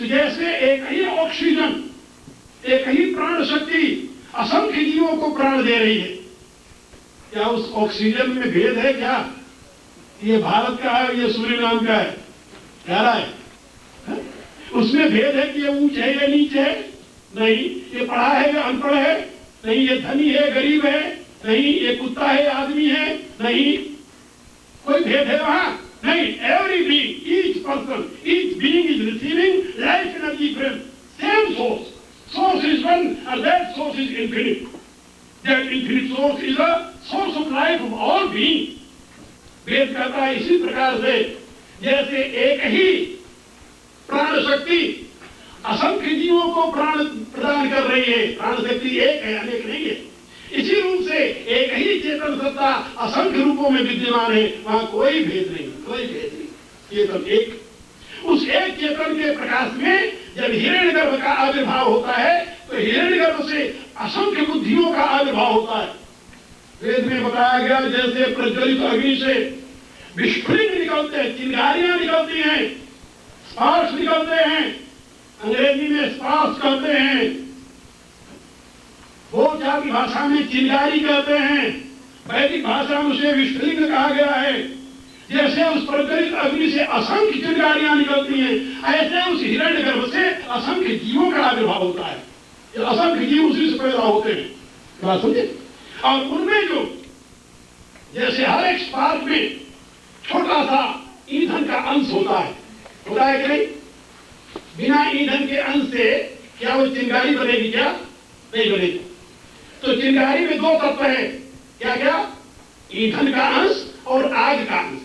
तो जैसे एक ही ऑक्सीजन, एक ही प्राण शक्ति असंख्य जीवों को प्राण दे रही है, क्या उस ऑक्सीजन में भेद है क्या? ये भारत का है, ये सूरीनाम का है, कह रहा है? उसमें भेद है कि ये ऊंच है या नीच है? नहीं। ये पढ़ा है या अनपढ़ है? नहीं। ये धनी है गरीब है? नहीं। ये कुत्ता है आदमी है? नहीं। कोई भेद है वहां? नहीं। Every being, each person, each being is receiving life energy from same source. Source is one and that source is infinite. That infinite source is a source of life of all beings. वेद कहता है इसी प्रकार से जैसे एक ही प्राण शक्ति असंख्य जीवों को प्राण प्रदान कर रही है, प्राण शक्ति एक है, अनेक नहीं है, इसी रूप से एक ही चेतन सत्ता असंख्य रूपों में विद्यमान है, वहां कोई भेद नहीं, कोई भेद नहीं, चेतन एक. उस एक चेतन के प्रकाश में जब हिरण्यगर्भ का आविर्भाव होता है तो हिरण्यगर्भ से असंख्य बुद्धियों का आविर्भाव होता है. वेद में बताया गया जैसे प्रज्वलित अग्नि से विस्फुलिंग निकलते हैं, चिंगारियां निकलती हैं, स्पार्क्स निकलते हैं, अंग्रेजी में स्पार्क्स कहते हैं, बोलचाल की भाषा में चिंगारी कहते हैं, वैदिक भाषा में उसे विस्फुलिंग कहा गया है. जैसे उस प्रज्वलित अग्नि से असंख्य चिंगारियां निकलती हैं, ऐसे उस हिरण्यगर्भ से असंख्य जीवों का आविर्भाव होता है. असंख्य जीव उसी से पैदा होते हैं, बात समझे? और उनमें जो जैसे हर एक स्पार्क में छोटा सा ईंधन का अंश होता है कि नहीं? बिना ईंधन के अंश से क्या वो चिंगारी बनेगी? क्या नहीं बनेगी. तो चिंगारी में दो तत्व है, क्या क्या? ईंधन का अंश और आग का अंश,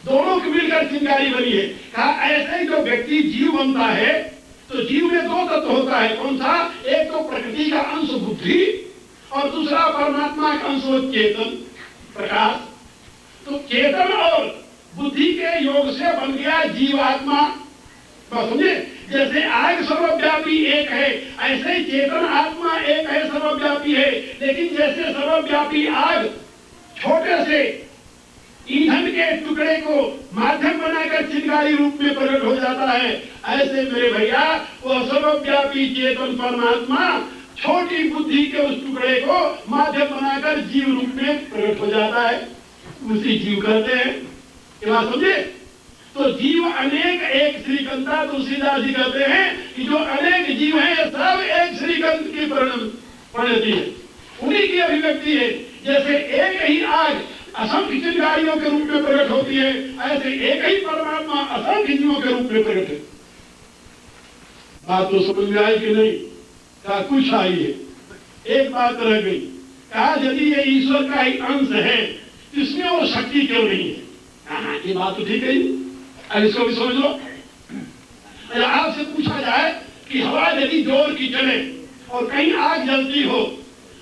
दोनों की मिलकर चिंगारी बनी है. कहा ऐसे ही जो व्यक्ति जीव बनता है तो जीव में दो तत्व होता है. कौन सा? एक तो प्रकृति का अंश बुद्धि और दूसरा परमात्मा का अंश चेतन प्रकाश. तो चेतन और बुद्धि के योग से बन गया जीवात्मा. समझे? जैसे आग सर्वव्यापी एक है, ऐसे ही चेतन आत्मा एक है, सर्वव्यापी है. लेकिन जैसे सर्वव्यापी आग छोटे से ईंधन के टुकड़े को माध्यम बनाकर चिंगारी रूप में प्रकट हो जाता है, ऐसे मेरे भैया वो सर्वव्यापी चेतन परमात्मा छोटी बुद्धि के उस टुकड़े को माध्यम बनाकर जीव रूप में प्रकट हो जाता है, उसी जीव कहते हैं. ये बात समझे? तो जीव अनेक एक श्रीकंता तुलसीदास जी कहते हैं कि जो अनेक जीव हैं सब एक श्रीकंत की परिणति है, उन्हीं की अभिव्यक्ति है. जैसे एक ही आग असंख्य चिंगारियों के रूप में प्रकट होती है, ऐसे एक ही परमात्मा असंख्य जीवों के रूप में प्रकट है. बात तो समझ में आई कि नहीं? कहा कुछ आई है, एक बात रह गई. कहा यदि ये ईश्वर का ही अंश है तो इसमें वो शक्ति क्यों नहीं है? हाँ, ये बात तो ठीक है. अब इसको भी समझ लो. आपसे पूछा जाए कि हवा यदि जोर की चले और कहीं आग जलती हो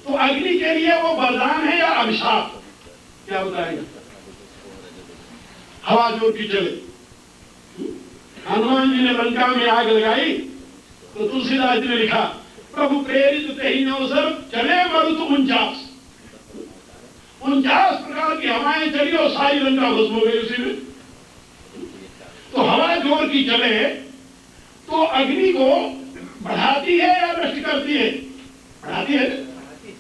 तो अग्नि के लिए वो वरदान है या अभिशाप? क्या बताएगा? हवा जोर की चले. हनुमान जी ने लंका में आग लगाई तो तुलसीदास जी ने लिखा प्रभु प्रेरित ते ही अवसर चले मरुत 49 प्रकार की हवाएं चली और सारी लंका भस्म हो गई उसी में. तो हवा जोर की चले तो अग्नि को बढ़ाती है या नष्ट करती है? बढ़ाती है,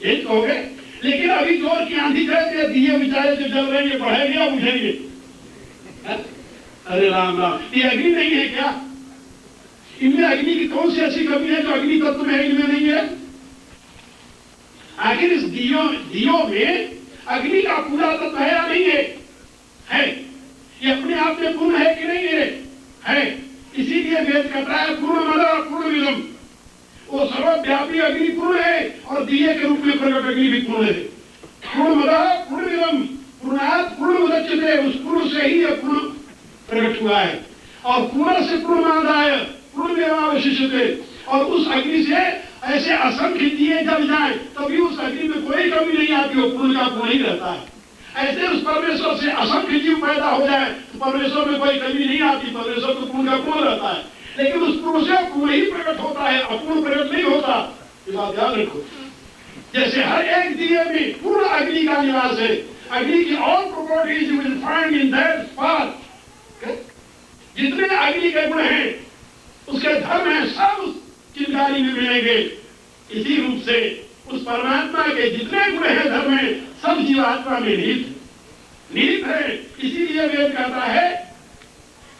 यही कहोगे. लेकिन अभी जोर की आंधी चलती है, दिए बेचारे जो जल रहे हैं बढ़ेंगे या बुझेंगे? अरे राम राम, ये अग्नि नहीं है क्या? इनमें अग्नि की कौन सी ऐसी कमी है जो अग्नि तत्व में इनमें नहीं है? आखिर इस दियो में अग्नि का पूरा तत्व है या नहीं है? है. ये अपने आप में पूर्ण है कि नहीं है? है. इसीलिए वेद कहता है पूर्णमदः पूर्णमिदम्. वो सर्वव्यापी अग्नि पूर्ण है और दिए के रूप में प्रकट अग्नि भी पूर्ण है. पूर्णमदः पूर्णमिदम् पूर्णात् पूर्णमुदच्यते. उस पूर्ण से ही यह पूर्ण प्रकट हुआ है और पूर्ण से पूर्णमादाय पूर्णमेवावशिष्यते. और उस अग्नि से ऐसे असंख्य दिए जल जाए तभी उस अग्नि में कोई कमी नहीं आती, वो पूर्ण का पूर्ण ही रहता है. ऐसे उस परमेश्वर से असंख्य जीव पैदा हो जाए तो परमेश्वर में कोई कमी नहीं आती, परमेश्वर तो पूर्ण का पूर्ण रहता है. लेकिन उस पूर्ण से पूर्ण ही प्रकट होता है, अपूर्ण प्रकट नहीं होता. ये बात याद रखो. जैसे हर एक दिए में पूर्ण अग्नि का निवास है. अग्नि की all properties you will find in that spark. जितने अग्नि के गुण हैं उसके धर्म है सब उस चिंगारी में मिलेंगे। इसी रूप से उस परमात्मा के जितने गुण हैं धर्म में सब जीवात्मा में निहित है। इसीलिए वेद कहता है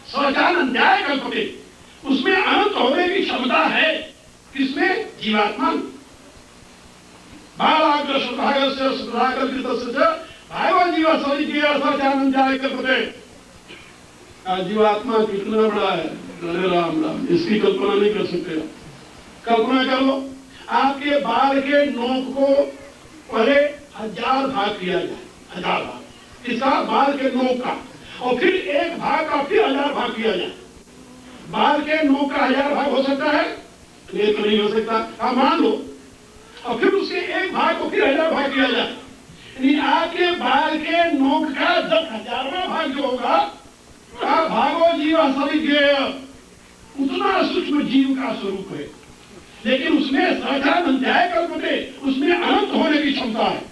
शौचानंद्याय कल्पते, उसमें अनंत होने की क्षमता है। किसमें? जीवात्मा। बालाग्र सुधागर से सुधाकर भागवत जीवा स्वर्गीय शौचानंद्याय कल्पते। जीवात्मा कितना बड़ा है, अरे राम राम, इसकी कल्पना नहीं कर सकते। कल्पना कर लो, आपके बाल के नोक को पहले 1000 भाग किया जाए, 1000 भाग इसका बाल के नोक का, और फिर एक भाग का फिर 1000 भाग किया जाए। बाल के नोक का 1000 भाग हो सकता है? ये तो नहीं हो सकता। आप मान लो, और फिर उसके एक भाग को फिर 1000 भाग किया जाए। आपके बाल के नोक का 10,000वां भाग जो होगा, भागो जीव असविज्ञेय, उतना सूक्ष्म जीव का स्वरूप है। लेकिन उसमें शौचानंद्याय कल्पते, उसमें अनंत होने की क्षमता है।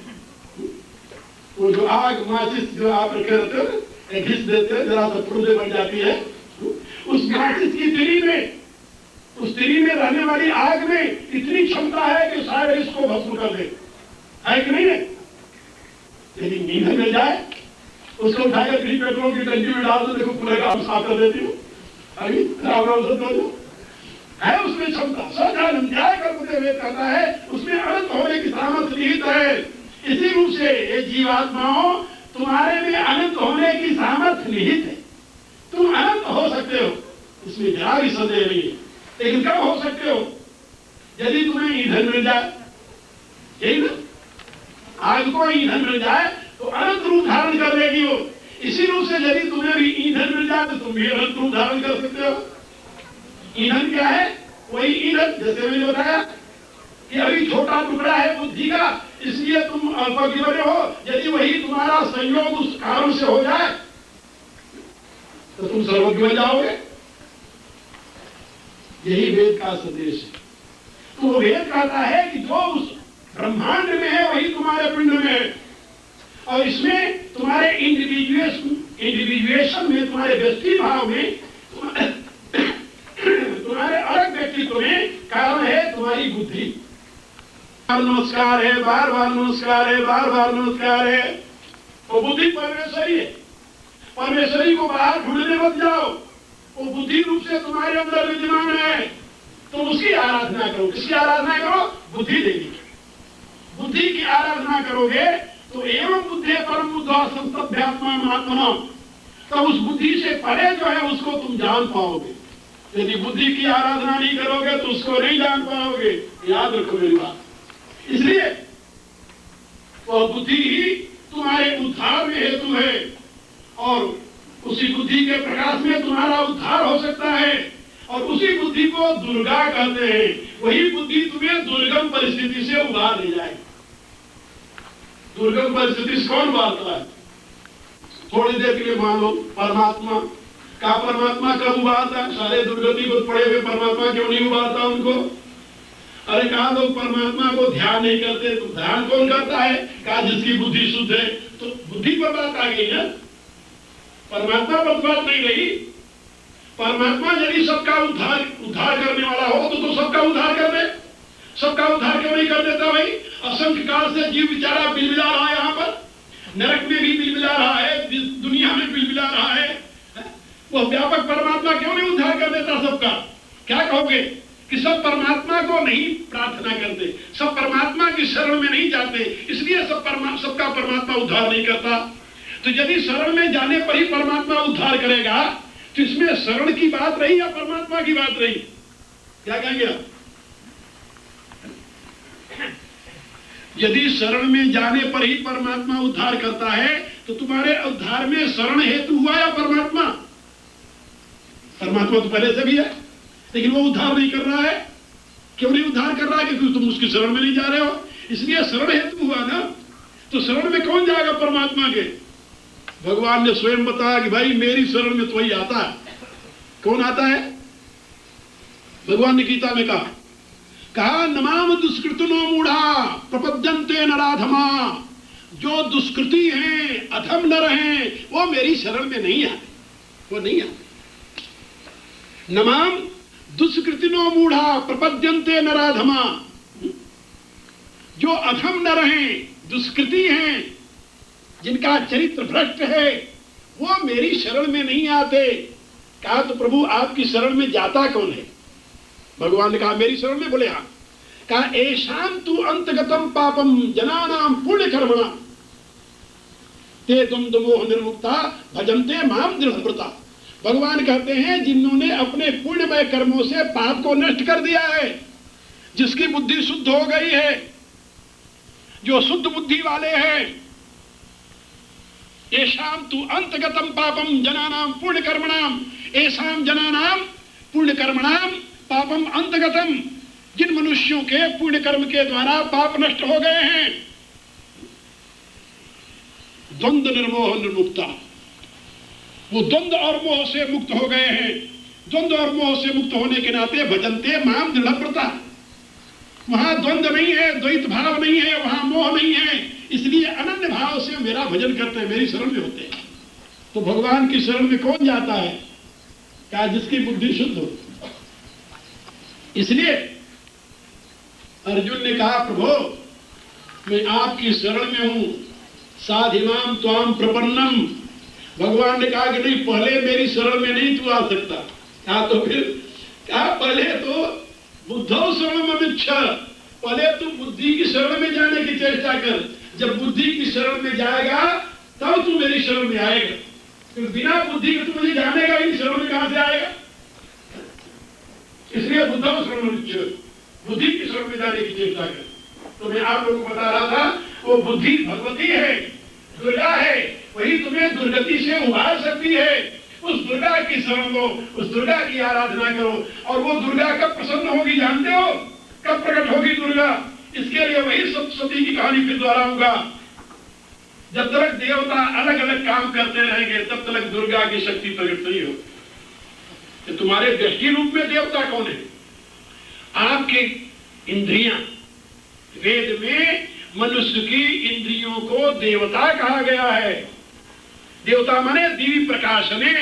वो जो आग माचिस जो आप रखे रहते घिस देते, जरा सा फुर्दे बन जाती है, उस माचिस की तिरी में, उस तिरी में रहने वाली आग में इतनी क्षमता है कि शायद इसको भस्म कर दे, है कि नहीं है? यदि ईंधन मिल जाए, उसको उठाकर किसी पेट्रोल की टंकी में डाल दो, देखो पूरे काम साफ कर देती हूँ। अभी है उसमें क्षमता। शौचानंद्याय कल्पते वेद कहता है उसमें अनंत होने की सामर्थ्य निहित है। इसी रूप से ये जीवात्माओं, तुम्हारे में अनंत होने की सामर्थ्य निहित है। तुम अनंत हो सकते हो, इसमें जरा भी संदेह नहीं है। लेकिन कब हो सकते हो? यदि तुम्हें ईंधन मिल जाए, यही ना, आग को ईंधन मिल जाए तो अनंत रूप धारण कर लेगी वो। इसी रूप से यदि तुम्हें भी ईंधन मिल जाए तो तुम भी अनंत रूप धारण कर सकते हो। ईंधन क्या है? वही ईंधन, जैसे मैंने बताया कि अभी छोटा टुकड़ा है बुद्धि का, इसलिए तुम अल्पज्ञ बने हो। यदि वही तुम्हारा संयोग उस कारण से हो जाए तो तुम सर्वज्ञ बन जाओगे। यही वेद का संदेश है। तो वेद कहता है कि जो उस ब्रह्मांड में है वही तुम्हारे पिंड में है, और इसमें तुम्हारे इंडिविजुएशन में, तुम्हारे व्यक्ति भाव में, तुम्हारे अलग व्यक्तित्व में कारण है तुम्हारी बुद्धि। नमस्कार है, बार बार नमस्कार है, बार बार नमस्कार है। वो बुद्धि परमेश्वरी है। परमेश्वरी को बाहर ढूंढने मत जाओ, वो बुद्धि रूप से तुम्हारे अंदर विद्यमान है। तुम उसकी आराधना करो। किसकी आराधना करो? बुद्धि देवी। बुद्धि की आराधना करोगे तो एवं बुद्धि परम बुद्धा संतभ्यात्मा महात्मा, तो उस बुद्धि से परे जो है उसको तुम जान पाओगे। यदि बुद्धि की आराधना नहीं करोगे तो उसको नहीं जान पाओगे। याद रखो मेरी बात। इसलिए वह बुद्धि ही तुम्हारे उद्धार में हेतु है, और उसी बुद्धि के प्रकाश में तुम्हारा उद्धार हो सकता है। और उसी बुद्धि को दुर्गा कहते हैं। वही बुद्धि तुम्हें दुर्गम परिस्थिति से उबार ले जाएगी। दुर्गम परिस्थिति से कौन उबारता है? थोड़ी देर के लिए मान लो परमात्मा का, परमात्मा कब उबारता है? सारे दुर्गति को पड़े हुए परमात्मा क्यों नहीं उबारता उनको? अरे कहा लोग परमात्मा को ध्यान नहीं करते, तो ध्यान कौन करता है? कहा जिसकी बुद्धि शुद्ध है। तो बुद्धि पर बात आ गई है, परमात्मा पर बात नहीं रही। परमात्मा यदि सबका उद्धार करने वाला हो तो सबका उद्धार कर दे। सबका उद्धार क्यों नहीं कर देता भाई? असंख्य काल से जीव बेचारा बिलबिला रहा है, यहाँ पर नरक में भी बिलबिला रहा है, दुनिया में बिलबिला रहा है। वो व्यापक परमात्मा क्यों नहीं उद्धार कर देता सबका? क्या कहोगे कि सब परमात्मा को नहीं प्रार्थना करते, सब परमात्मा की शरण में नहीं जाते, इसलिए सबका परमात्मा उद्धार नहीं करता। तो यदि शरण में जाने पर ही परमात्मा उद्धार करेगा तो इसमें शरण की बात रही या परमात्मा की बात रही? क्या कहेंगे आप? यदि शरण में जाने पर ही परमात्मा उद्धार करता है तो तुम्हारे उद्धार में शरण हेतु हुआ या परमात्मा? परमात्मा तो पहले से भी है, लेकिन वो उद्धार नहीं कर रहा है। क्यों नहीं उद्धार कर रहा है? क्योंकि तुम उसकी शरण में नहीं जा रहे हो, इसलिए शरण हेतु हुआ ना। तो शरण में कौन जाएगा परमात्मा के? भगवान ने स्वयं बताया कि भाई मेरी शरण में तो वही आता है। कौन आता है? भगवान ने गीता में कहा नमाम दुष्कृतिनो मूढ़ा प्रपद्यन्ते नराधमा। जो दुष्कृति हैं, अधम नर हैं, वो मेरी शरण में नहीं आते, वो नहीं आते। नमाम दुष्कृतिनो मूढ़ा प्रपद्यन्ते नराधमा, जो अधम नर हैं, दुष्कृति हैं, जिनका चरित्र भ्रष्ट है, वो मेरी शरण में नहीं आते। कहा तो प्रभु आपकी शरण में जाता कौन है? भगवान ने कहा मेरी शरण में। बोले हाँ। कहा एषां तु अंतगतम पापम जनानां पुण्य कर्मणा ते द्वंद्व मोह निर्मुक्ता भजन्ते माम दृढ़व्रता। भगवान कहते हैं जिन्होंने अपने पुण्यमय कर्मों से पाप को नष्ट कर दिया है, जिसकी बुद्धि शुद्ध हो गई है, जो शुद्ध बुद्धि वाले हैं, एषां तु अंतगतम पापम जनानां पुण्य कर्मणाम, एषां जनानां पुण्य कर्मणाम पापम अंतगतम, जिन मनुष्यों के पुण्य कर्म के द्वारा पाप नष्ट हो गए हैं, द्वंद्व निर्मोह निर्मुक्ता, वो द्वंद्व और मोह से मुक्त हो गए हैं। द्वंद्व और मोह से मुक्त होने के नाते भजन्ते माम दृढ़व्रता, वहां द्वंद्व नहीं है, द्वैत भाव नहीं है, वहां मोह नहीं है, इसलिए अनन्य भाव से मेरा भजन करते हैं, मेरी शरण में होते हैं। तो भगवान की शरण में कौन जाता है? क्या जिसकी बुद्धि शुद्ध हो। इसलिए अर्जुन ने कहा प्रभु मैं आपकी शरण में हूं, साधिमाम त्वाम प्रपन्नम। भगवान ने कहा कि नहीं, पहले मेरी शरण में नहीं तू आ सकता। कहा तो फिर कहा पहले तो बुद्धौ शरणममिच्छ, पहले तू बुद्धि की शरण में जाने की चेष्टा कर। जब बुद्धि की शरण में जाएगा तब तू मेरी शरण में आएगा, क्योंकि बिना बुद्धि के तू मुझे जानेगा ही, शरण में कहां से आएगा? इसलिए बुद्धौ शरणममिच्छ, बुद्धि की शरण में जाने की चेष्टा कर। तो मैं आप लोगों को बता रहा था वो बुद्धि भगवती है, दुर्गा है, वही तुम्हें दुर्गति से उबार सकती है। उस दुर्गा की शरण लो, उस दुर्गा की आराधना करो। और वो दुर्गा कब प्रसन्न होगी जानते हो? कब प्रकट होगी दुर्गा? इसके लिए वही सप्तशती की कहानी फिर दोहराऊंगा। जब तक देवता अलग अलग काम करते रहेंगे तब तक दुर्गा की शक्ति प्रकट नहीं होगी। तो तुम्हारे दृष्टि रूप में देवता कौन है? आपके इंद्रियां। वेद में मनुष्य की इंद्रियों को देवता कहा गया है। देवता माने दिव्य प्रकाशने,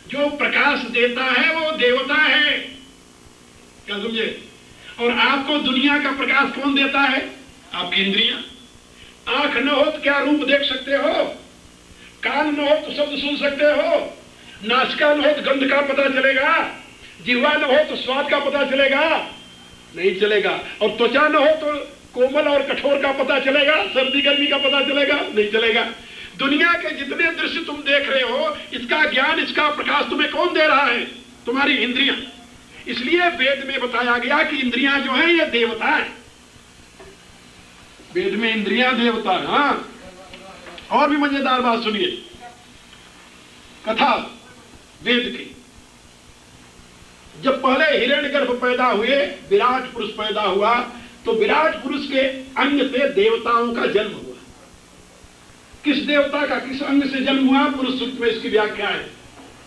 जो प्रकाश देता है वो देवता है। क्या समझे? और आपको दुनिया का प्रकाश कौन देता है? आपकी इंद्रियां। आंख न हो तो क्या रूप देख सकते हो? कान न हो तो शब्द सुन सकते हो? नासिका न हो तो गंध का पता चलेगा? जिह्वा न हो तो स्वाद का पता चलेगा? नहीं चलेगा। और त्वचा न हो तो कोमल और कठोर का पता चलेगा? सर्दी गर्मी का पता चलेगा? नहीं चलेगा। दुनिया के जितने दृश्य तुम देख रहे हो, इसका ज्ञान, इसका प्रकाश तुम्हें कौन दे रहा है? तुम्हारी इंद्रियां। इसलिए वेद में बताया गया कि इंद्रियां जो है ये देवता है। वेद में इंद्रियां देवता है। हाँ, और भी मजेदार बात सुनिए, कथा वेद की। जब पहले हिरण्यगर्भ पैदा हुए, विराट पुरुष पैदा हुआ, तो विराट पुरुष के अंग से देवताओं का जन्म हुआ। किस देवता का किस अंग से जन्म हुआ? पुरुष सूक्त में इसकी व्याख्या है।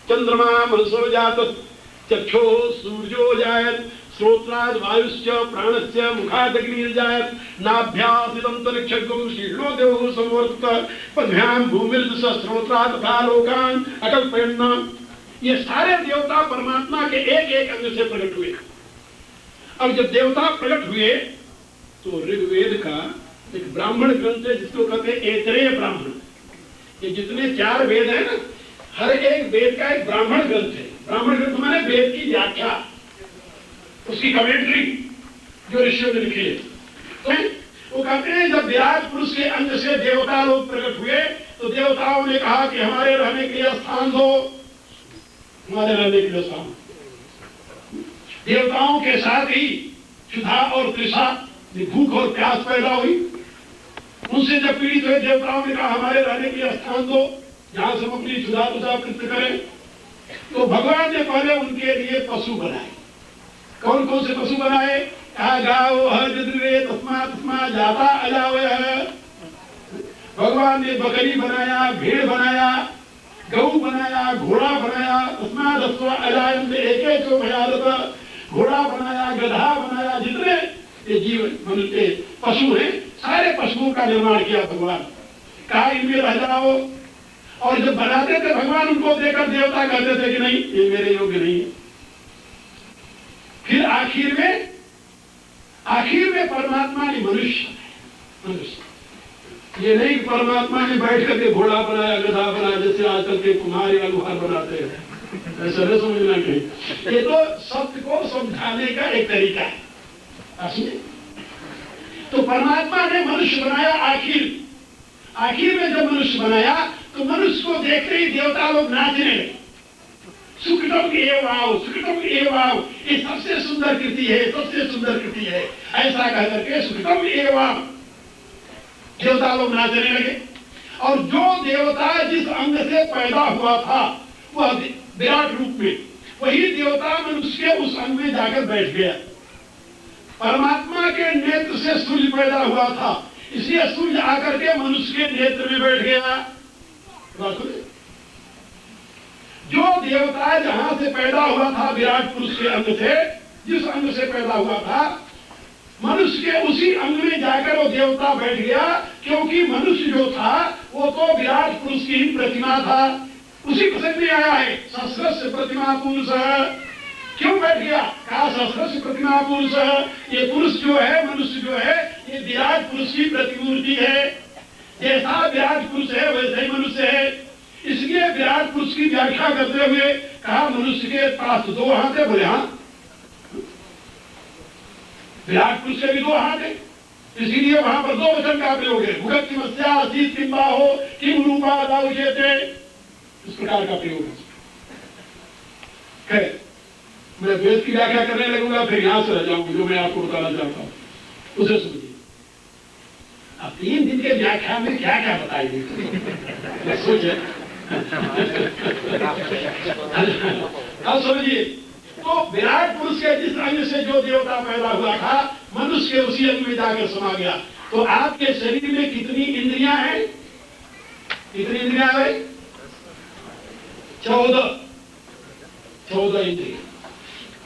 चंद्रमा मनसो जात, चक्षो सूर्यो जायत, श्रोत्राद वायुश्च प्राणश्च मुखाद अग्निर्जायत, नाभ्यासिदंतरिक्षगो शीर्णो देवो संवर्तत, पद्भ्याम भूमिर्दश श्रोत्राद तथा लोकान अकल्पयन्ना। ये सारे देवता परमात्मा के एक एक अंग से प्रकट हुए। अब जब देवता प्रकट हुए तो ऋग्वेद का एक ब्राह्मण ग्रंथ है जिसको कहते हैं ऐतरेय ब्राह्मण। ये जितने 4 वेद है ना, हर एक वेद का एक ब्राह्मण ग्रंथ है। ब्राह्मण ग्रंथ माने वेद की व्याख्या, उसकी कमेंट्री जो ऋषियों ने लिखी है। तो वो कहते हैं जब विराट पुरुष के अंग से देवता लोग प्रकट हुए तो देवताओं ने कहा कि हमारे रहने के लिए स्थान दो, हमारे रहने के लिए स्थान। देवताओं के साथ ही क्षुधा और तृषा, भूख और प्यास पैदा हुई। उनसे जब पीड़ित हुए देवताओं ने कहा हमारे रहने के लिए स्थान दो, जहां से हम अपनी क्षुधा तुझा तृप्त करें। तो भगवान ने पहले उनके लिए पशु बनाए। कौन कौन से पशु बनाए? कहा गाओ हृदय तस्मा तस्मा जाता अजावय। भगवान ने बकरी बनाया, भेड़ बनाया, गऊ बनाया, घोड़ा बनाया, तस्मा दस्वा अजायंत एक भयादत। घोड़ा बनाया, गधा बनाया, जितने ये जीव मनुष्य पशु हैं, सारे पशुओं का निर्माण किया भगवान। कहा इनमें रह जाओ। और जब बनाते थे भगवान उनको देखकर देवता कहते थे कि नहीं, ये मेरे योग्य नहीं है। परमात्मा ने मनुष्य ये नहीं कि परमात्मा ने बैठ करके घोड़ा बनाया, गधा बनाया, जैसे आजकल के कुम्हार या लुहार बनाते हैं, ऐसा नहीं समझना नहीं। ये तो सत्य को समझाने का एक तरीका है। तो परमात्मा ने मनुष्य बनाया, आखिर में जब मनुष्य बनाया तो मनुष्य को देखते ही देवता लोग नाचने लगे। सुकृतम एवाव, ये सबसे सुंदर कृति है, सबसे सुंदर कृति है, ऐसा कह करके सुकृतम एवाव देवता लोग नाचने लगे। और जो देवता जिस अंग से पैदा हुआ था वह विराट रूप में, वही देवता मनुष्य के उस अंग में जाकर बैठ गया। परमात्मा के नेत्र से सूर्य पैदा हुआ था, इसलिए सूर्य आकर के मनुष्य के नेत्र में बैठ गया। जो देवता जहां से पैदा हुआ था विराट पुरुष के अंग से, जिस अंग से पैदा हुआ था मनुष्य के उसी अंग में जाकर वो देवता बैठ गया, क्योंकि मनुष्य जो था वो तो विराट पुरुष की ही प्रतिमा था। उसी प्रसंग में आया है सहस्रस्य प्रतिमा पुरुष, क्यों बैठ गया? कहा सहस्रस्य प्रतिमा पुरुष, ये पुरुष जो है, मनुष्य जो है, ये विराट पुरुष की प्रतिमूर्ति है। जैसा विराट पुरुष है वैसे ही मनुष्य है। इसलिए विराट पुरुष की व्याख्या करते हुए कहा मनुष्य के पास 2 हाथ है। बोले हाँ, विराट पुरुष के भी 2 हाथ है, इसीलिए वहां पर 2 वचन का प्रयोग है। भुगत की मत्स्या असीत किम्बा हो किम रूपा दाउचेते, इस प्रकार का प्रयोग है। मैं वेद की व्याख्या करने लगूंगा, फिर यहां से रह जाऊंगी। जो मैं आपको बताना चाहता हूं उसे सुनिए। अब 3 दिन के व्याख्या में क्या क्या बताइए सोचिए। अब समझिए, तो विराट पुरुष के जिस अंग से जो देवता पैदा हुआ था मनुष्य के उसी अंग में जाकर समा गया। तो आपके शरीर में कितनी इंद्रियां हैं? कितनी इंद्रियां है? 14 इंद्रियां।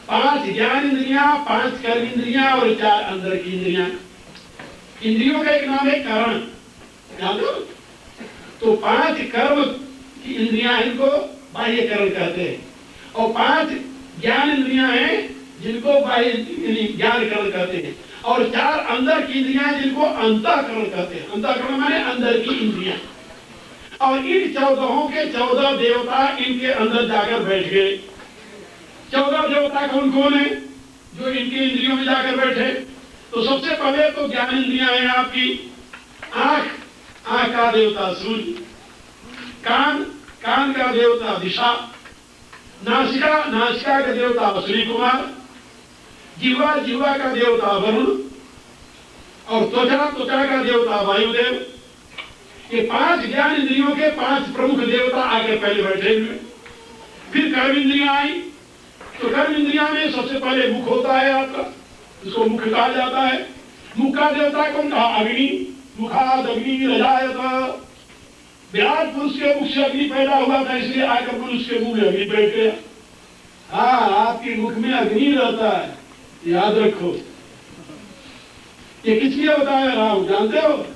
5 ज्ञान इंद्रियां, 5 कर्म इंद्रियां और 4 अंदर की इंद्रियां। इंद्रियों का एक नाम है करण, याद हो? तो 5 कर्म की इंद्रियां इनको बाह्य करण कहते हैं, और 5 ज्ञान इंद्रियां हैं जिनको बाह्य ज्ञान करण कहते हैं, और 4 अंदर की इंद्रियां जिनको अंतःकरण कहते हैं। अंतःकरण माने अंदर की इंद्रियां। और इन 14 के 14 देवता इनके अंदर जाकर बैठ गए। 14 देवता कौन कौन है जो इनकी इंद्रियों में जाकर बैठे? तो सबसे पहले तो ज्ञान इंद्रियां हैं आपकी। आंख का देवता सूर्य, कान का देवता दिशा, नासिका का देवता श्री कुमार, जिह्वा का देवता वरुण, और त्वचा का देवता वायुदेव। ये 5 ज्ञान इंद्रियों के 5 प्रमुख देवता आगे पहले बैठे हुए। फिर कर्म इंद्रियां आई। तो कर्म इंद्रियां में सबसे पहले मुख होता है आपका, इसको मुख कहा जाता है। मुख का देवता कौन कहा? अग्नि। मुखाद अग्नि रजायत। विराट पुरुष के मुख से अग्नि पैदा हुआ था, इसलिए आकर मनुष्य के मुंह में अग्नि बैठ गया। हाँ, आपके मुख में अग्नि रहता है, याद रखो। ये किस लिए बताया रहा हूं जानते हो?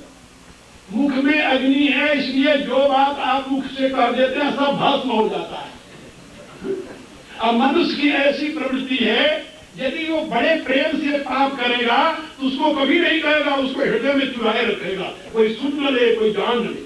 मुख में अग्नि है, इसलिए जो बात आप मुख से कर देते हैं सब भस्म हो जाता है। अब मनुष्य की ऐसी प्रवृत्ति है, यदि वो बड़े प्रेम से पाप करेगा तो उसको कभी नहीं कहेगा, उसको हृदय में चुराए रखेगा, कोई सुन न ले, कोई जान न ले।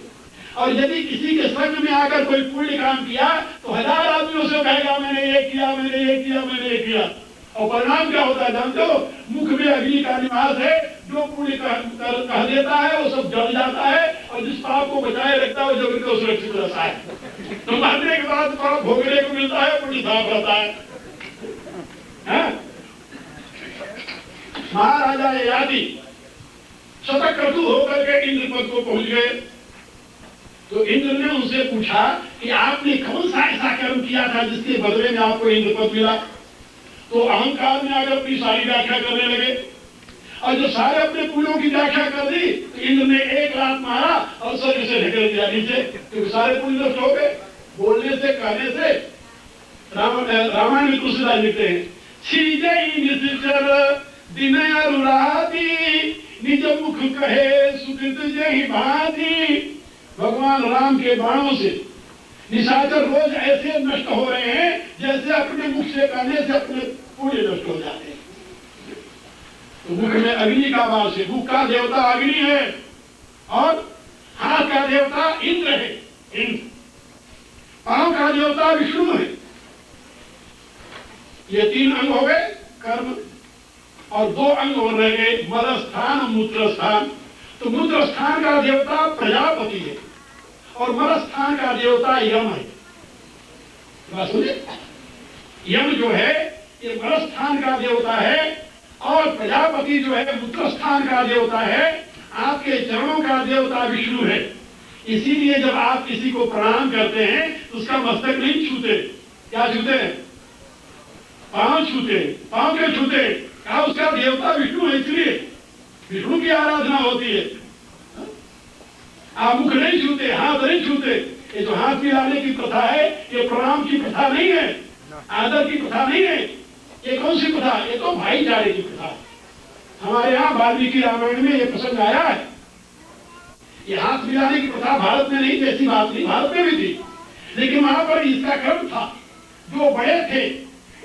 और यदि किसी के संग में आकर कोई पुण्य काम किया तो 1000 आदमियों से कहेगा मैंने ये किया, मैंने ये किया, मैंने ये किया। और परिणाम क्या होता है जानते हो? मुख में अग्नि का निवास है। जो पुण्य कह देता है वो सब जल जाता है, और जिस पाप को बचाए रखता है वो जगत को सुरक्षित रहता है। तो मरने के बाद थोड़ा भोगने को मिलता है, पुण्य साफ रहता है। महाराजा ययाति शतक्रतु होकर के इंद्र पद को पहुंच गए। तो इंद्र ने उनसे पूछा कि आपने कौन सा ऐसा कर्म किया था जिसके बदले में आपको इंद्र पद मिला? तो अहंकार में आकर अपनी सारी व्याख्या करने लगे, और जो सारे अपने पुण्यों की व्याख्या कर दी तो इंद्र ने एक लात मारा और स्वर्ग से ढकेल दिया नीचे, क्योंकि सारे पुण्य नष्ट हो गए। बोलने से, कहने से। रामायण में तुलसीदास लिखते हैं, दिन अनुराधी निज मुख कहे सुकृत जहि भांति। भगवान राम के बाणों से निशाचर रोज ऐसे नष्ट हो रहे हैं जैसे अपने मुख से कहने से अपने पुण्य नष्ट हो जाते हैं। तो मुख में अग्नि का वास है, मुख का देवता अग्नि है और हाथ का देवता इंद्र है, इंद्र। पांव का देवता विष्णु है। ये 3 अंग हो गए कर्म, और 2 अंग हो रह गए मल स्थान और मूत्र स्थान। तो मूत्र स्थान का देवता प्रजापति है और मल स्थान का देवता यम है। बात सुनिए, यम जो है ये मल स्थान का देवता है और प्रजापति जो है मूत्र स्थान का देवता है। आपके चरणों का देवता विष्णु है। इसीलिए जब आप किसी को प्रणाम करते हैं तो उसका मस्तक नहीं छूते। क्या छूते हैं? पांव छूते। पांव क्यों छूते? क्या उसका देवता विष्णु है, इसलिए विष्णु की आराधना होती है। आप मुख नहीं छूते, हाथ नहीं छूते। ये जो हाथ मिलाने की प्रथा है ये प्रणाम की प्रथा नहीं है, आदर की प्रथा नहीं है। ये कौन सी प्रथा? ये तो भाईचारे की प्रथा है। हमारे यहाँ वाल्मीकि रामायण में ये प्रसंग आया है। ये हाथ मिलाने की प्रथा भारत में नहीं थी, ऐसी बात नहीं, भारत में भी थी, लेकिन वहां पर इसका क्रम था। जो बड़े थे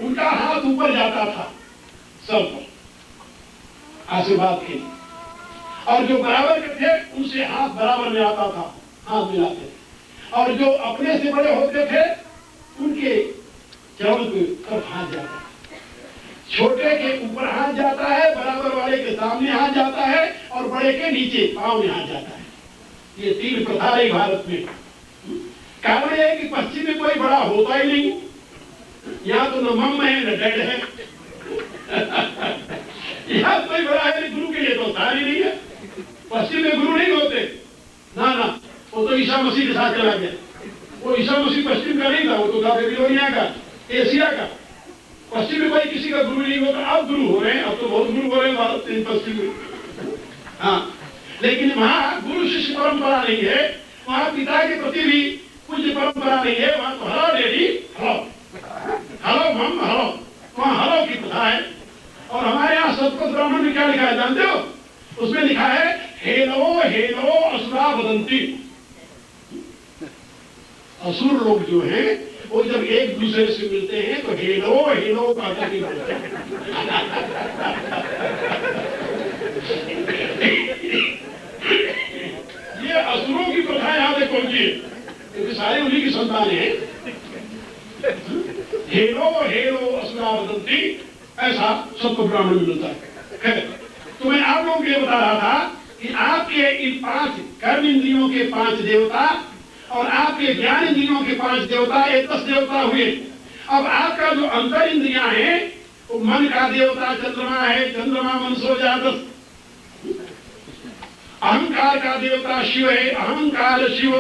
उनका हाथ ऊपर जाता था सब पर आशीर्वाद के, और जो बराबर के थे उनसे हाथ बराबर में आता था, हाथ मिलाते थे। और जो अपने से बड़े होते थे उनके चरण के तरफ हाथ जाता है। छोटे के ऊपर हाथ जाता है, बराबर वाले के सामने हाथ जाता है, और बड़े के नीचे पांव में हाथ जाता है। ये 3 प्रथा है भारत में। कारण यह है कि पश्चिम में कोई बड़ा होता ही नहीं। यहाँ तो न मम है न डैड है। यहाँ कोई बड़ा है नहीं, गुरु के लिए तो सारी नहीं है। पश्चिम में गुरु नहीं होते, ना ना, वो तो ईसा मसीह के साथ चला गया। वो ईसा मसीह पश्चिम का नहीं था, वो तो था बेबीलोनिया का, एशिया का। पश्चिम में कोई किसी का गुरु नहीं होता। अब गुरु हो रहे हैं, अब तो बहुत गुरु हो रहे हैं भारत में, पश्चिम में। हाँ, लेकिन वहां गुरु शिष्य परंपरा नहीं है, वहां पिता के प्रति भी पूज्य परंपरा नहीं है। वहां तो हलो डैडी हलो, हलो मम हलो, वहां हलो की प्रथा है। और हमारे यहाँ सतपथ ब्राह्मण में क्या लिखा है जानते हो? उसमें लिखा है हेलो हेलो असुरा वदंती। असुर लोग जो हैं वो जब एक दूसरे से मिलते हैं तो हेलो हेलो कहकर के बोलते हैं। ये असुरों की प्रथा यहाँ देखो जी, क्योंकि सारे उन्हीं की संतान हैं। हेलो हेलो असुरा वदंती, ऐसा सबको ब्राह्मण में मिलता है। तो मैं आप लोगों को ये बता रहा था कि आपके इन 5 कर्म इंद्रियों के 5 देवता और आपके ज्ञान इंद्रियों के 5 देवता, ये 10 देवता हुए। अब आपका जो अंतर इंद्रियां हैं वो मन का देवता चंद्रमा है, चंद्रमा मन सो जातस। अहंकार का देवता शिव है, अहंकार शिव।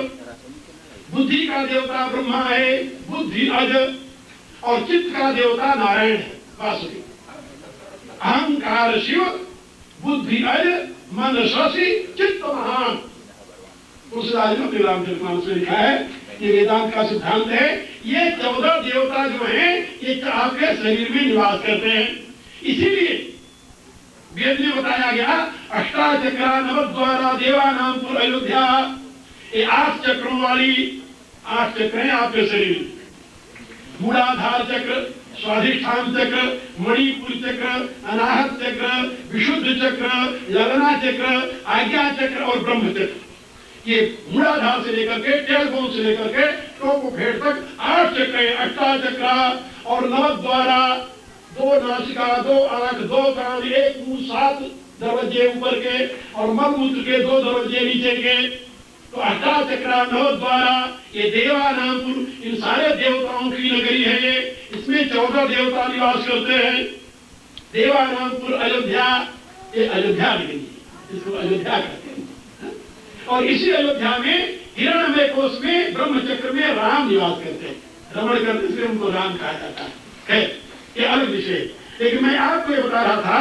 बुद्धि का देवता ब्रह्मा है, बुद्धि अज। और चित्त का देवता नारायण है, वासुदेव। अहंकार शिव, बुद्धि अज, मन शशि, चित्त महान। तुलसीदास जी ने रामचरितमानस में लिखा है, ये वेदांत का सिद्धांत है। ये 14 देवता जो हैं ये आपके शरीर में निवास करते हैं। इसीलिए वेद में बताया गया अष्टाचक्रा नवद्वारा देवानाम पुर अयोध्या। ये 8 चक्रों वाली 8 चक्र हैं आपके शरीर। मूलाधार चक्र, स्वाधिष्ठान चक्र, मणिपुर चक्र, अनाहत चक्र, विशुद्ध चक्र, ललना चक्र, आज्ञा चक्र और ब्रह्म चक्र। ये मूलाधार से लेकर के टेलबोन से लेकर के टोपोफेड तक 8 चक्र है। अष्टाचक्रा और नवद्वारा, 2 नासिका, 2 आंख, 2 कान, 1 मुंह, 7 दरवाजे ऊपर के और मलमूत्र के 2 दरवाजे नीचे के। तो अष्टाचक्रा नवद्वारा ये देवानामपुर, इन सारे देवताओं की नगरी है ये। इसमें 14 देवता निवास करते हैं। देवानामपुर अयोध्या, ये अयोध्या नगरी है, इसको अयोध्या कहते हैं। और इसी अयोध्या में हिरण्मय कोश में ब्रह्मचक्र में राम निवास करते हैं, रमण करने से उनको राम कहा जाता है। ये अलग विषय। लेकिन मैं आपको ये बता रहा था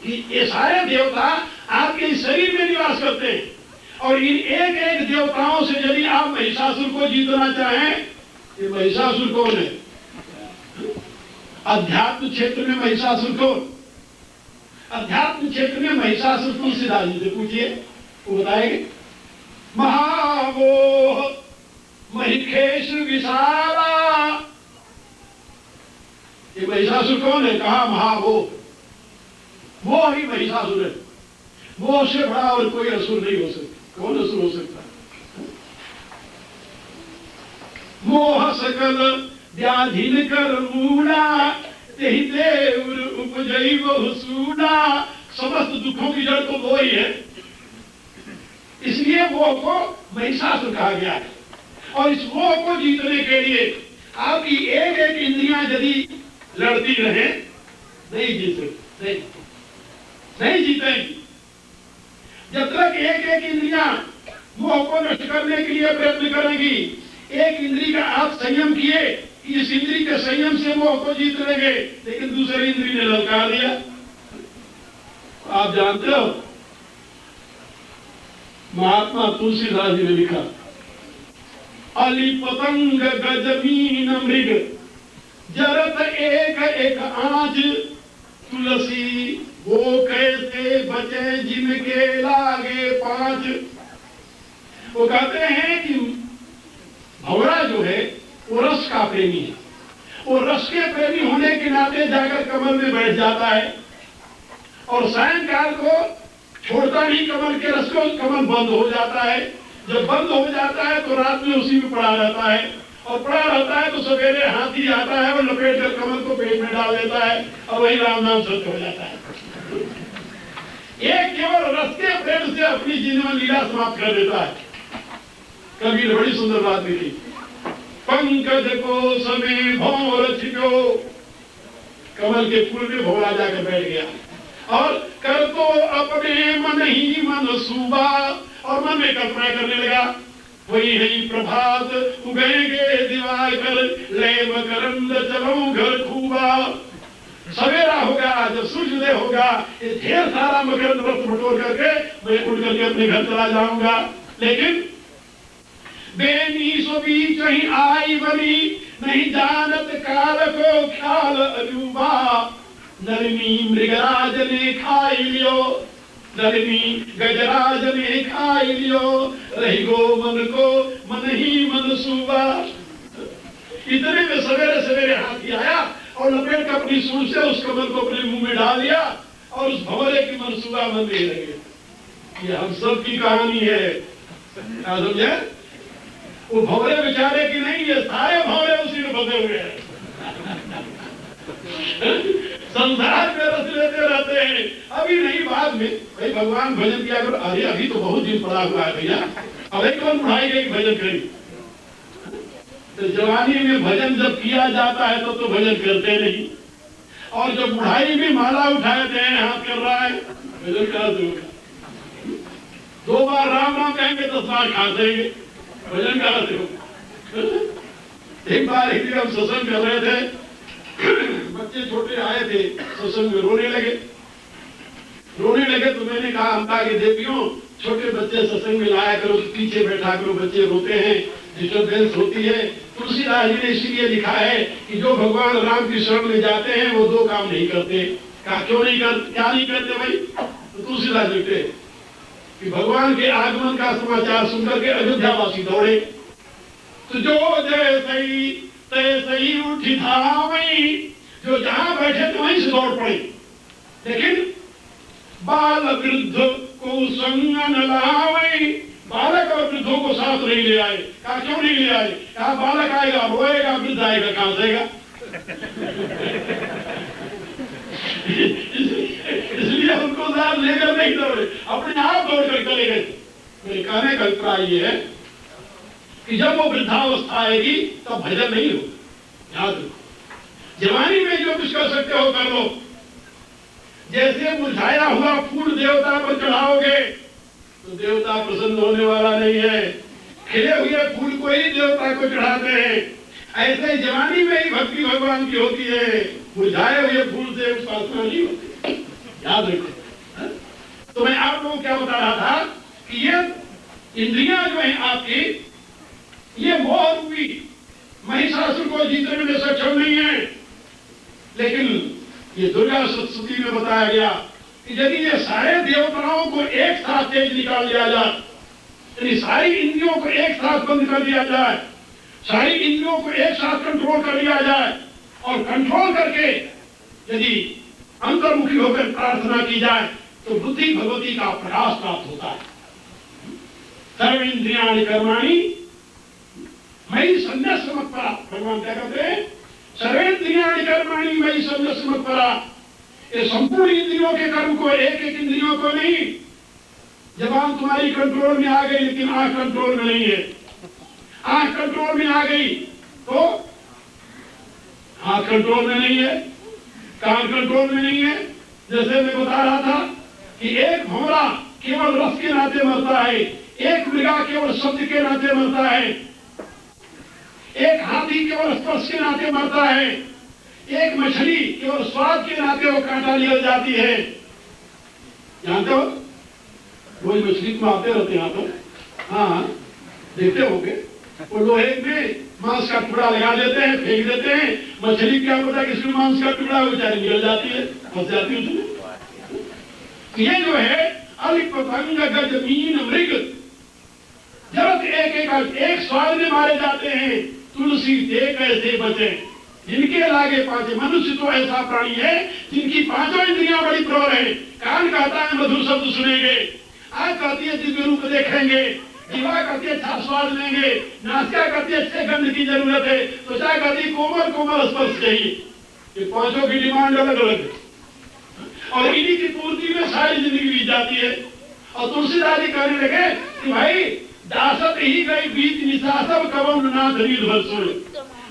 कि ये सारे देवता आपके शरीर में निवास करते हैं। और इन एक एक देवताओं से यदि आप महिषासुर को जीतना चाहें, ये महिषासुर कौन है? अध्यात्म क्षेत्र में महिषासुर कौन? अध्यात्म क्षेत्र में महिषासुर तुलसीदास जी से पूछिए, वो बताएंगे। महावोह महिषेश विशाला, ये महिषासुर कौन है? कहा महावोह। वो ही महिषासुर है। वो से बड़ा और कोई असुर नहीं हो सकता। कौन असुर हो सकता? मोह सकल व्याधिन कर मूला, तेहि देव उपजई बहु सूला। समस्त दुखों की जड़ तो वो ही है, इसलिए वो को महिषासुर कहा गया है। और इस मोह को जीतने के लिए आपकी एक एक इंद्रियां यदि लड़ती रहे, नहीं जीत सकती, नहीं जीतेंगी। जब तक एक एक इंद्रियां मोह को नष्ट करने के लिए प्रयत्न करेंगी, एक इंद्री का आप संयम किए, इस इंद्री के संयम से मोह को जीत लेंगे, लेकिन दूसरी इंद्री ने ललकार दिया। आप जानते हो महात्मा तुलसीदास जी ने लिखा, अली पतंग गजमीन मृग जरत एक एक आंच, तुलसी वो कैसे बचे जिनके लागे पांच। वो कहते हैं कि भंवरा जो है वो रस का प्रेमी है। वो रस के प्रेमी होने के नाते जाकर कमल में बैठ जाता है और सायंकाल को छोड़ता नहीं कमल के रस को। कमल बंद हो जाता है, जब बंद हो जाता है तो रात में उसी में पड़ा रहता है, और पड़ा रहता है तो सवेरे हाथी आता है और लपेट कर कमल को पेट में डाल देता है और वही राम नाम सत्य हो जाता है। एक केवल रस के प्रेम से अपनी जीवन लीला समाप्त कर देता है। कबीर ने बड़ी सुंदर बात लिखी, पंकज को समय भौर छिपो, कमल के फूल में भौरा जाकर बैठ गया और कर तो अपने मन ही मन सूबा, और मन में कल्पना करने लगा, वही है प्रभात उगेंगे दिवाकर, ले मकरंद चलो घर खूबा। सवेरा होगा, जब सूर्योदय होगा, ये ढेर सारा मकरंद रस बटोर करके मैं उड़ करके अपने घर चला जाऊंगा। लेकिन बेनी सो बीच ही आई बनी, नहीं जानत काल को ख्याल अजूबा। नरमी मृगराज ने खाई लियो, नरमी गजराज ने खाई लियो, रही गो मन को मन ही मन सूबा। इतने में सवेरे सवेरे हाथी आया और लपेट कर अपनी सूंड से उस कमल को अपने मुंह में डाल दिया और उस भंवरे की मनसूबा मन में लगे। ये हम सब की कहानी है, क्या समझे? वो भंवरे बेचारे की नहीं, ये सारे भंवरे उसी में फंसे हुए हैं। संसार में रस लेते रहते हैं। अभी नहीं, बाद में भाई भगवान भजन किया करो। अरे अभी तो बहुत दिन पड़ा हुआ है भैया, अभी कौन बुढ़ाई गई भजन करी? तो जवानी में भजन जब किया जाता है तो भजन करते नहीं, और जब बुढ़ाई में माला उठाते हैं, हाथ कर रहा है, भजन कहाँ से होगा? 2 बार राम राम कहेंगे 10 बार खा देंगे, भजन कहाँ से होगा? एक बार एक हम सत्संग कर रहे थे, बच्चे छोटे आए थे, सत्संग में रोने लगे तो मैंने कहा, अम्बा की देवियों, छोटे बच्चे सत्संग में लाया करो, पीछे बैठा करो, बच्चे रोते हैं, डिस्टर्बेंस होती है। तुलसीदास जी ने इसीलिए लिखा है कि जो भगवान राम की शरण में जाते हैं वो 2 काम नहीं करते। कहा क्यों नहीं करते, क्या नहीं करते भाई? तो तुलसीदास लिखते कि भगवान के आगमन का समाचार सुनकर के अयोध्यावासी दौड़े, तो जो जैसे ही तैसे ही उठी धावई, जो जहां बैठे थे वहीं से दौड़ पड़े। लेकिन बाल वृद्ध को संग न लावई, बालक और वृद्धों को साथ नहीं ले आए। कहा क्यों नहीं ले आए? कहा बालक आएगा रोएगा, वृद्ध आएगा कहां सेगा। इसलिए उनको साथ लेकर नहीं दौड़े, अपने आप दौड़ कर चले गए। मेरे कहने का अभिप्राय ये है कि जब वो वृद्धावस्था आएगी तब भजन नहीं हो। याद रखो, जवानी में जो कुछ कर सकते हो कर लो। जैसे मुरझाया हुआ फूल देवता पर चढ़ाओगे तो देवता प्रसन्न होने वाला नहीं है, खिले हुए फूल को ही देवता को चढ़ाते हैं। ऐसे जवानी में ही भक्ति भगवान की होती है, मुरझाए हुए फूल से उपासना नहीं होती। याद रखो। तो मैं आप लोगों को क्या बता रहा था कि ये इंद्रियां जो है आपकी, ये मोह रूपी महिषासुर को जीतने में सक्षम नहीं है। लेकिन ये दुर्गा सप्तशती में बताया गया कि यदि ये सारे देवताओं को एक साथ तेज निकाल दिया जाए, यानी सारी इंद्रियों को एक साथ बंद कर दिया जाए, सारी इंद्रियों को एक साथ कंट्रोल कर लिया जाए, और कंट्रोल करके यदि अंतर्मुखी होकर प्रार्थना की जाए तो बुद्धि भगवती का प्रकाश प्राप्त होता है। सर्वेन्द्रियाणि कर्माणि मयि सन्न्यस्य मत्परा, भगवान क्या कहते हैं? सर्वेन्द्रियाणि कर्माणि मयि सन्न्यस्य मत्परा। ये संपूर्ण इंद्रियों के कर्म को, एक एक इंद्रियों को नहीं। जबान तुम्हारी कंट्रोल में आ गई लेकिन आंख कंट्रोल में नहीं है। आंख कंट्रोल में आ गई तो आंख कंट्रोल में नहीं है, कान कंट्रोल में नहीं है। जैसे मैं बता रहा था कि एक भंवरा केवल रस के नाते मरता है, एक मृगा केवल शब्द के नाते मरता है, एक हाथी केवल स्पर्श के नाते मरता है, एक मछली केवल स्वाद के नाते वो कांटा निकल जाती है। जानते हो, रोज मछली को आते रहते हैं आप, हाँ देखते होंगे, वो लोहे में मांस का टुकड़ा लगा देते हैं, फेंक देते हैं। मछली क्या पता किसमें मांस का टुकड़ा बेचारी निकल जाती है, फंस जाती है उसमें। तो ये जो है अल्प पतंग गज मीन मृग जब एक स्वाद में मारे जाते हैं, तुलसी ते कैसे बचे जिनके लागे पांचे। मनुष्य तो ऐसा प्राणी है जिनकी पांचों इंद्रियां बड़ी प्रबल है। कान कहता है मधुर शब्द सुनेंगे, आंख कहती है दिव्य रूप देखेंगे, जीवा कहती है अच्छा स्वाद लेंगे, नासिका कहती है अच्छे गंध की जरूरत है, त्वचा कहती है कोमल कोमल स्पर्श चाहिए। ये पांचों की डिमांड अलग अलग है और इन्हीं की पूर्ति में सारी जिंदगी बीत जाती है। और तुलसीदास जी कहने लगे कि भाई दासत ही गई बीत निशा सब कबम ना धनी भर सोए।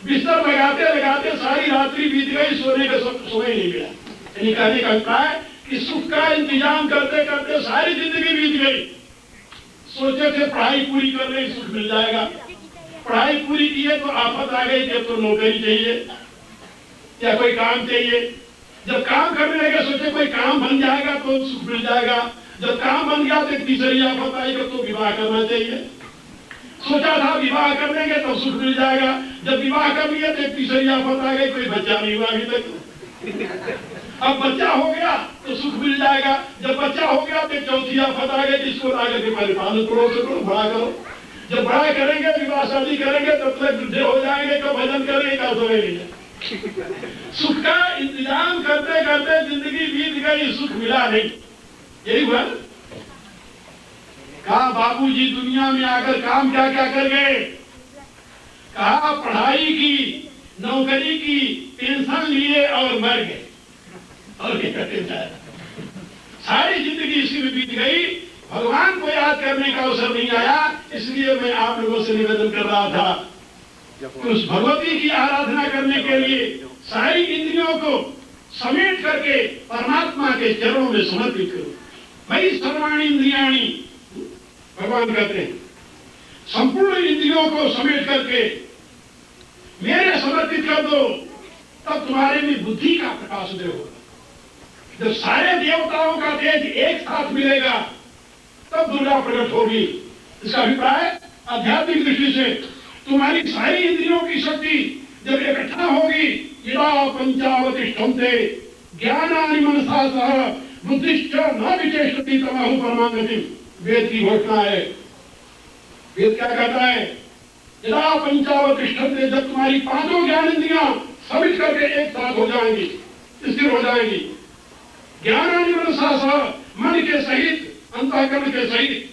बिस्तर लगाते लगाते सारी रात्रि बीत गई, सोने का समय नहीं मिला। यानी कहने का अभिप्राय कि सुख का इंतजाम करते करते सारी जिंदगी बीत गई। सोचे थे पढ़ाई पूरी कर ले सुख मिल जाएगा, पढ़ाई पूरी की है तो आफत आ गई कि अब तो नौकरी चाहिए या कोई काम चाहिए। जब काम करने लगे सोचे कोई काम बन जाएगा तो सुख मिल जाएगा। जब काम बन गया तो तीसरी आफत आई तो विवाह करना चाहिए। सोचा था विवाह कर लेंगे तो सुख मिल जाएगा। जब विवाह कर लिया तो तीसरी आफत आ गई, कोई बच्चा नहीं हुआ अभी तक। अब बच्चा हो गया तो सुख मिल जाएगा। जब बच्चा हो गया तो चौथी आफत आ गई, इसको आगे के पहले पालन करो करो बड़ा करो। जब बड़ा करेंगे विवाह शादी करेंगे तब तक वृद्धे हो जाएंगे, कब भजन करेंगे का समय नहीं है। सुख का इंतजाम करते करते जिंदगी बीत गई, सुख मिला नहीं। यही हुआ। कहा बाबूजी दुनिया में आकर काम क्या क्या कर गए। कहा पढ़ाई की, नौकरी की, पेंशन लिए और मर गए। और क्या करते हैं, सारी जिंदगी इसी में बीत गई। भगवान को याद करने का अवसर नहीं आया। इसलिए मैं आप लोगों से निवेदन कर रहा था कि उस भगवती की आराधना करने के लिए सारी इंद्रियों को समेट करके परमात्मा के चरणों में समर्पित करो। भाई सर्वाणी इंद्रियाणी, भगवान कहते हैं संपूर्ण इंद्रियों को समेट करके मेरे समर्पित कर दो, तब तुम्हारे में बुद्धि का प्रकाश उदय होगा। जब सारे देवताओं का तेज एक साथ मिलेगा तब दुर्गा प्रकट होगी। इसका अभिप्राय आध्यात्मिक दृष्टि से तुम्हारी सारी इंद्रियों की शक्ति जब इकट्ठा होगी, यदा पंचावतिष्ठन्ते ज्ञानानि मनसा सह बुद्धिश्च न विचेष्टति तमाहु परमागतिम्। वेद की घोषणा है। वेद क्या कहता है? यदा पंचावतिष्ठन्ते, जब तुम्हारी पांचों ज्ञान इंद्रियां समिट करके एक साथ हो जाएंगी, स्थिर हो जाएंगी। ज्ञानानि मनसा सह, मन के सहित, अंतःकरण के सहित,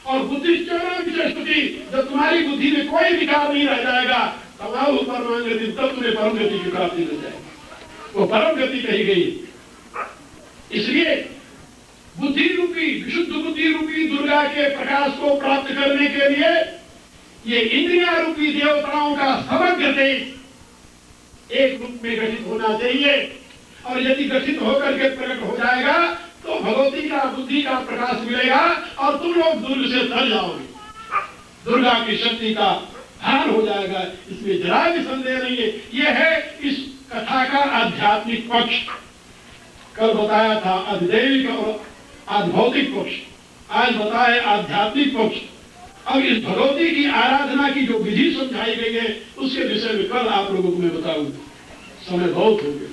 और बुद्धिश्च न विचेष्टति, जब तुम्हारी बुद्धि में कोई विकार नहीं रह जाएगा, तमाहु परमागतिम्, तब तुम्हें परम गति की प्राप्ति मिल जाएगी। वो परम गति कही गई। इसलिए बुद्धि रूपी, विशुद्ध बुद्धि रूपी दुर्गा के प्रकाश को प्राप्त करने के लिए ये इंद्रिया रूपी देवताओं का समग्र देश एक रूप में गठित होना चाहिए। और यदि गठित होकर के प्रकट हो जाएगा तो भगवती का, बुद्धि का प्रकाश मिलेगा और तुम लोग दुर्ग से तर जाओगे। दुर्गा की शक्ति का भान हो जाएगा, इसमें जरा भी संदेह नहीं है। यह है इस कथा का आध्यात्मिक पक्ष। कल बताया था अधिदैविक और आध्यात्मिक पक्ष, आज बताया आध्यात्मिक पक्ष। अब इस भगवती की आराधना की जो विधि समझाई गई है उसके विषय में कल आप लोगों को मैं बताऊंगा। समय बहुत हो गया,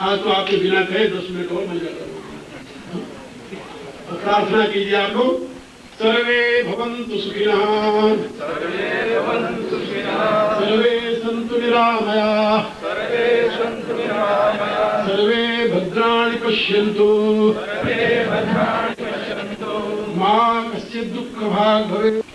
आज तो आपके बिना कहे 10 मिनट और मिल जाता। तो प्रार्थना कीजिए आप लोग। सर्वे भवन्तु सुखिनः, सर्वे सन्तु निरामयाः, सर्वे भद्राणि पश्यन्तु मा कश्चित् दुःखभाग् भवेत्।